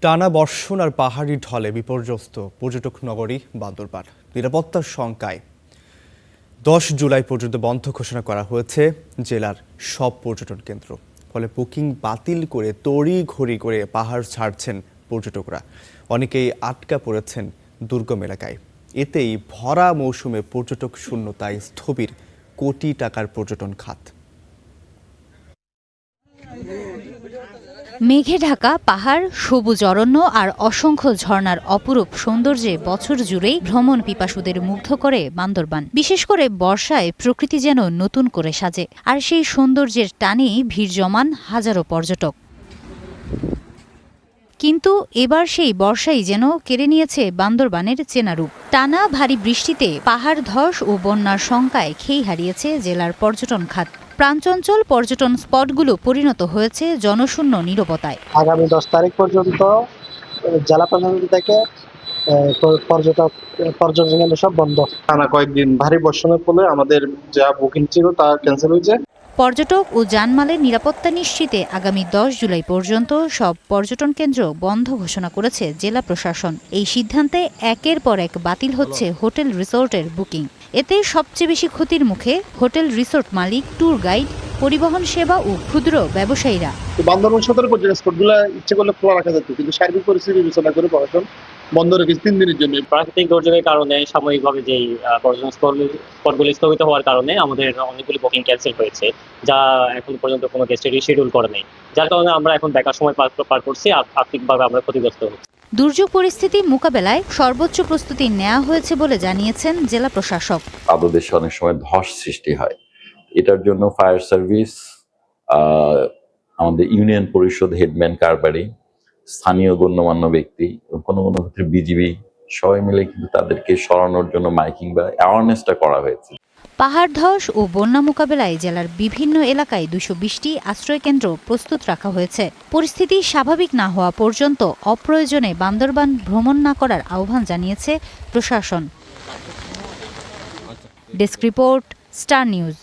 টানা বর্ষণ আর পাহাড়ি ঢলে বিপর্যস্ত পর্যটক নগরী বান্দরবান। নিরাপত্তার শঙ্কায় 10 জুলাই পর্যন্ত বন্ধ ঘোষণা করা হয়েছে জেলার সব পর্যটন কেন্দ্র। ফলে বুকিং বাতিল করে তড়িঘড়ি করে পাহাড় ছাড়ছেন পর্যটকরা। অনেকেই আটকা পড়েছেন দুর্গম এলাকায়। এতেই ভরা মৌসুমে পর্যটক শূন্যতায় স্থবির কোটি টাকার পর্যটন খাত। মেঘে ঢাকা পাহাড়, সবুজ অরণ্য আর অসংখ্য ঝর্ণার অপরূপ সৌন্দর্যে বছর জুড়েই ভ্রমণ পিপাসুদের মুগ্ধ করে বান্দরবান। বিশেষ করে বর্ষায় প্রকৃতি যেন নতুন করে সাজে, আর সেই সৌন্দর্যের টানেই ভিড় জমান হাজারো পর্যটক। কিন্তু এবার সেই বর্ষাই যেন কেড়ে নিয়েছে বান্দরবানের চেনা রূপ। টানা ভারী বৃষ্টিতে পাহাড় ধস ও বন্যার শঙ্কায় খেই হারিয়েছে জেলার পর্যটন খাত। প্রাণচঞ্চল পর্যটন স্পটগুলো পরিণত হয়েছে জনশূন্য নীরবতায়। আগামী 10 তারিখ পর্যন্ত জেলা প্রশাসন থেকে পর্যটন কেন্দ্র সব বন্ধ। টানা কয়েকদিন ভারী বর্ষণের ফলে আমাদের যা বুকিং ছিল তা ক্যান্সেল হয়েছে। পর্যটক ও জানমালের নিরাপত্তা নিশ্চিতে আগামী 10 জুলাই পর্যন্ত সব পর্যটন কেন্দ্র বন্ধ ঘোষণা করেছে জেলা প্রশাসন। এই সিদ্ধান্তে একের পর এক বাতিল হচ্ছে হোটেল রিসোর্টের বুকিং। এতে সবচেয়ে বেশি ক্ষতির মুখে হোটেল রিসোর্ট মালিক, ট্যুর গাইড, পরিবহন সেবা ও ক্ষুদ্র ব্যবসায়ীরা। বান্দরবান সদর পর্যটন স্পটগুলো ইচ্ছে করলে খোলা রাখা যেত, কিন্তু সার্বিক পরিস্থিতি বিবেচনা করে প্রশাসন বন্ধ রেখেছে 3 দিনের জন্য। প্রাকৃতিক দুর্যোগের কারণে সাময়িকভাবে যেই পর্যটন স্পটগুলি স্থগিত হওয়ার কারণে আমাদের অনেকগুলি বুকিং ক্যান্সেল হয়েছে, যা এখন পর্যন্ত কোনো গেস্টের রিশিডিউল করে নেই, যার কারণে আমরা এখন বেকার সময় পার করছি। আর্থিকভাবে আমরা ক্ষতিগ্রস্ত হচ্ছি। দুর্যোগ পরিস্থিতি মোকাবেলায় সর্বোচ্চ প্রস্তুতি নেওয়া হয়েছে বলে জানিয়েছেন জেলা প্রশাসক। পাদদেশে অনেক সময় ধস সৃষ্টি হয়, এটার জন্য ফায়ার সার্ভিস, আমাদের ইউনিয়ন পরিষদ, হেডম্যান, কারবারি, স্থানীয় গণ্যমান্য ব্যক্তি, কোনো কোনো ক্ষেত্রে বিজিবি সবাই মিলে কিন্তু তাদেরকে সরানোর জন্য মাইকিং বা অ্যাওয়ারনেসটা করা হয়েছে। পাহাড় ধস ও বন্যা মোকাবেলায় জেলার বিভিন্ন এলাকায় 220টি আশ্রয়কেন্দ্র প্রস্তুত রাখা হয়েছে। পরিস্থিতি স্বাভাবিক না হওয়া পর্যন্ত অপ্রয়োজনে বান্দরবান ভ্রমণ না করার আহ্বান জানিয়েছে প্রশাসন। Desk report, star news.